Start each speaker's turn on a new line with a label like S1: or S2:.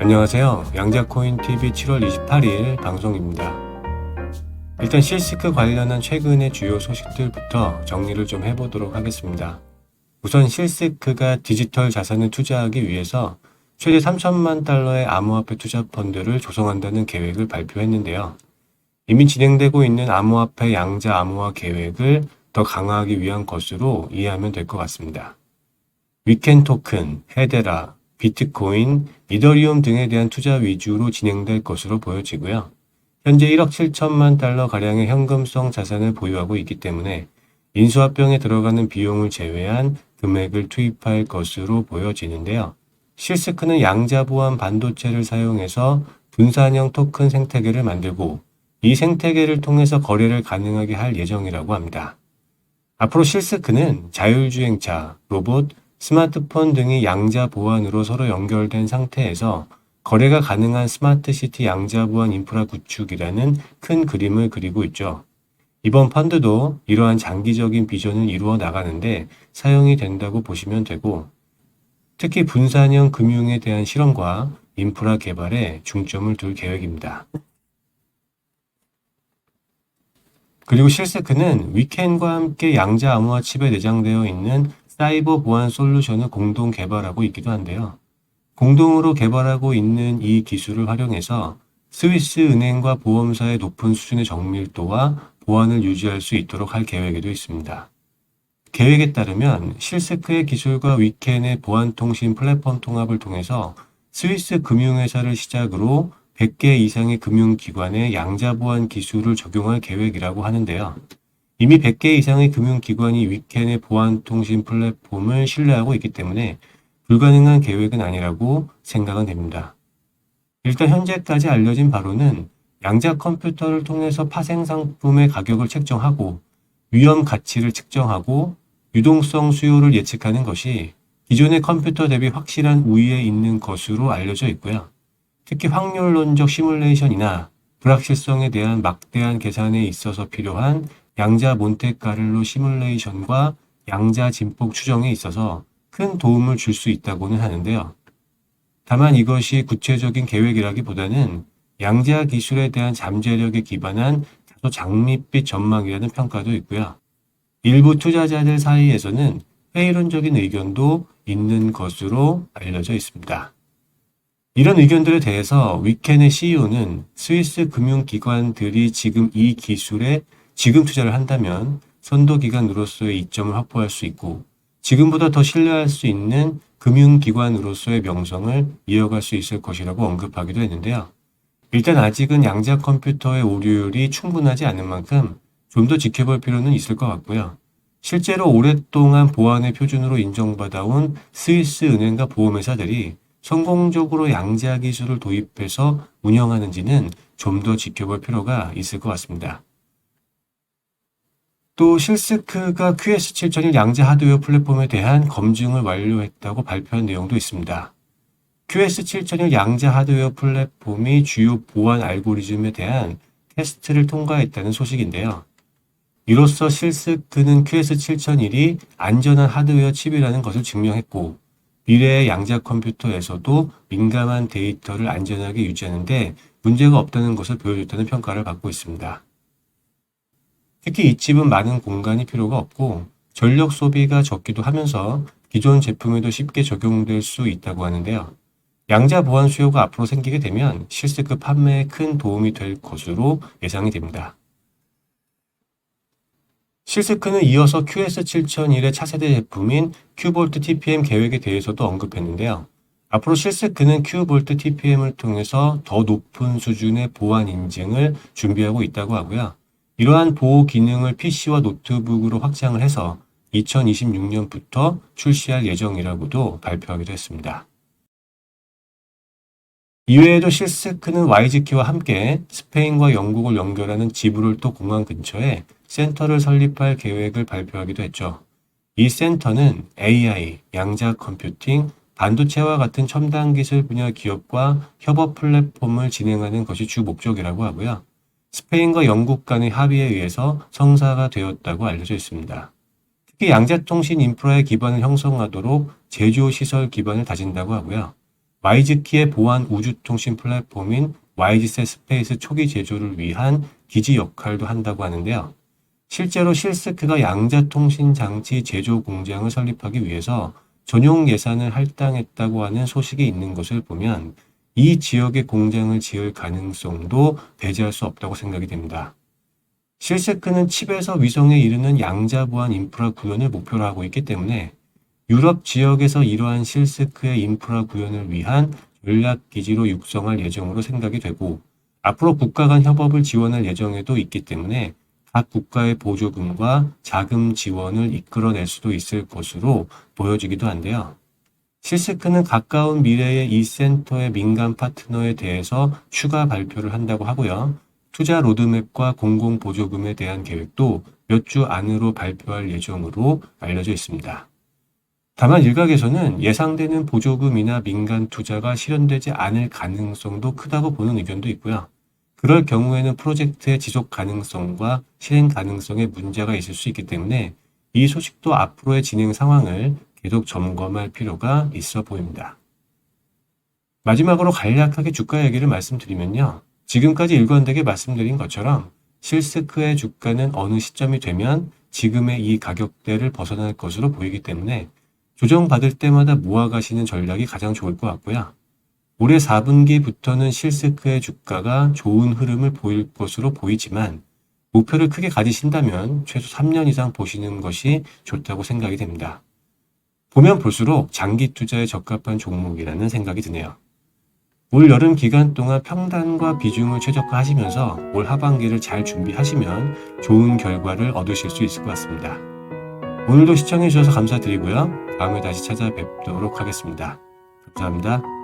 S1: 안녕하세요. 양자코인TV 7월 28일 방송입니다. 일단 실시크 관련한 최근의 주요 소식들부터 정리를 좀 해보도록 하겠습니다. 우선 실시크가 디지털 자산을 투자하기 위해서 최대 3천만 달러의 암호화폐 투자 펀드를 조성한다는 계획을 발표했는데요. 이미 진행되고 있는 암호화폐 양자 암호화 계획을 더 강화하기 위한 것으로 이해하면 될 것 같습니다. 위켄 토큰, 헤데라, 비트코인, 이더리움 등에 대한 투자 위주로 진행될 것으로 보여지고요. 현재 1억 7천만 달러 가량의 현금성 자산을 보유하고 있기 때문에 인수합병에 들어가는 비용을 제외한 금액을 투입할 것으로 보여지는데요. 실스크는 양자보안 반도체를 사용해서 분산형 토큰 생태계를 만들고 이 생태계를 통해서 거래를 가능하게 할 예정이라고 합니다. 앞으로 실스크는 자율주행차, 로봇, 스마트폰 등이 양자 보안으로 서로 연결된 상태에서 거래가 가능한 스마트시티 양자 보안 인프라 구축이라는 큰 그림을 그리고 있죠. 이번 펀드도 이러한 장기적인 비전을 이루어 나가는데 사용이 된다고 보시면 되고, 특히 분산형 금융에 대한 실험과 인프라 개발에 중점을 둘 계획입니다. 그리고 실스크는 위켄과 함께 양자 암호화 칩에 내장되어 있는 사이버 보안 솔루션을 공동 개발하고 있기도 한데요. 공동으로 개발하고 있는 이 기술을 활용해서 스위스 은행과 보험사의 높은 수준의 정밀도와 보안을 유지할 수 있도록 할 계획에도 있습니다. 계획에 따르면 실스크의 기술과 위켄의 보안통신 플랫폼 통합을 통해서 스위스 금융회사를 시작으로 100개 이상의 금융기관에 양자보안 기술을 적용할 계획이라고 하는데요. 이미 100개 이상의 금융기관이 위켄의 보안통신 플랫폼을 신뢰하고 있기 때문에 불가능한 계획은 아니라고 생각은 됩니다. 일단 현재까지 알려진 바로는 양자 컴퓨터를 통해서 파생 상품의 가격을 책정하고 위험 가치를 측정하고 유동성 수요를 예측하는 것이 기존의 컴퓨터 대비 확실한 우위에 있는 것으로 알려져 있고요. 특히 확률론적 시뮬레이션이나 불확실성에 대한 막대한 계산에 있어서 필요한 양자 몬테카를로 시뮬레이션과 양자 진폭 추정에 있어서 큰 도움을 줄 수 있다고는 하는데요. 다만 이것이 구체적인 계획이라기보다는 양자 기술에 대한 잠재력에 기반한 다소 장밋빛 전망이라는 평가도 있고요. 일부 투자자들 사이에서는 회의론적인 의견도 있는 것으로 알려져 있습니다. 이런 의견들에 대해서 위켄의 CEO는 스위스 금융기관들이 지금 이 기술에 지금 투자를 한다면 선도기관으로서의 이점을 확보할 수 있고 지금보다 더 신뢰할 수 있는 금융기관으로서의 명성을 이어갈 수 있을 것이라고 언급하기도 했는데요. 일단 아직은 양자 컴퓨터의 오류율이 충분하지 않은 만큼 좀 더 지켜볼 필요는 있을 것 같고요. 실제로 오랫동안 보안의 표준으로 인정받아온 스위스 은행과 보험회사들이 성공적으로 양자 기술을 도입해서 운영하는지는 좀 더 지켜볼 필요가 있을 것 같습니다. 또 실스크가 QS7001 양자 하드웨어 플랫폼에 대한 검증을 완료했다고 발표한 내용도 있습니다. QS7001 양자 하드웨어 플랫폼이 주요 보안 알고리즘에 대한 테스트를 통과했다는 소식인데요. 이로써 실스크는 QS7001이 안전한 하드웨어 칩이라는 것을 증명했고 미래의 양자 컴퓨터에서도 민감한 데이터를 안전하게 유지하는 데 문제가 없다는 것을 보여줬다는 평가를 받고 있습니다. 특히 이 칩은 많은 공간이 필요가 없고 전력 소비가 적기도 하면서 기존 제품에도 쉽게 적용될 수 있다고 하는데요. 양자 보안 수요가 앞으로 생기게 되면 실스크 판매에 큰 도움이 될 것으로 예상이 됩니다. 실스크는 이어서 QS7001의 차세대 제품인 큐볼트 TPM 계획에 대해서도 언급했는데요. 앞으로 실스크는 큐볼트 TPM을 통해서 더 높은 수준의 보안 인증을 준비하고 있다고 하고요. 이러한 보호 기능을 PC와 노트북으로 확장을 해서 2026년부터 출시할 예정이라고도 발표하기도 했습니다. 이외에도 실스크는 YGK와 함께 스페인과 영국을 연결하는 지브롤터 공항 근처에 센터를 설립할 계획을 발표하기도 했죠. 이 센터는 AI, 양자 컴퓨팅, 반도체와 같은 첨단 기술 분야 기업과 협업 플랫폼을 진행하는 것이 주 목적이라고 하고요. 스페인과 영국 간의 합의에 의해서 성사가 되었다고 알려져 있습니다. 특히 양자통신 인프라의 기반을 형성하도록 제조 시설 기반을 다진다고 하고요. 와이즈키의 보안 우주통신 플랫폼인 YG셋 스페이스 초기 제조를 위한 기지 역할도 한다고 하는데요. 실제로 실스크가 양자통신 장치 제조 공장을 설립하기 위해서 전용 예산을 할당했다고 하는 소식이 있는 것을 보면 이 지역에 공장을 지을 가능성도 배제할 수 없다고 생각이 됩니다. 실스크는 칩에서 위성에 이르는 양자 보안 인프라 구현을 목표로 하고 있기 때문에 유럽 지역에서 이러한 실스크의 인프라 구현을 위한 전략 기지로 육성할 예정으로 생각이 되고 앞으로 국가 간 협업을 지원할 예정에도 있기 때문에 각 국가의 보조금과 자금 지원을 이끌어낼 수도 있을 것으로 보여지기도 한데요. 실스크는 가까운 미래에 이 센터의 민간 파트너에 대해서 추가 발표를 한다고 하고요. 투자 로드맵과 공공 보조금에 대한 계획도 몇 주 안으로 발표할 예정으로 알려져 있습니다. 다만 일각에서는 예상되는 보조금이나 민간 투자가 실현되지 않을 가능성도 크다고 보는 의견도 있고요. 그럴 경우에는 프로젝트의 지속 가능성과 실행 가능성에 문제가 있을 수 있기 때문에 이 소식도 앞으로의 진행 상황을 계속 점검할 필요가 있어 보입니다. 마지막으로 간략하게 주가 얘기를 말씀드리면요. 지금까지 일관되게 말씀드린 것처럼 실스크의 주가는 어느 시점이 되면 지금의 이 가격대를 벗어날 것으로 보이기 때문에 조정받을 때마다 모아가시는 전략이 가장 좋을 것 같고요. 올해 4분기부터는 실스크의 주가가 좋은 흐름을 보일 것으로 보이지만 목표를 크게 가지신다면 최소 3년 이상 보시는 것이 좋다고 생각이 됩니다. 보면 볼수록 장기 투자에 적합한 종목이라는 생각이 드네요. 올 여름 기간 동안 평단과 비중을 최적화하시면서 올 하반기를 잘 준비하시면 좋은 결과를 얻으실 수 있을 것 같습니다. 오늘도 시청해 주셔서 감사드리고요. 다음에 다시 찾아뵙도록 하겠습니다. 감사합니다.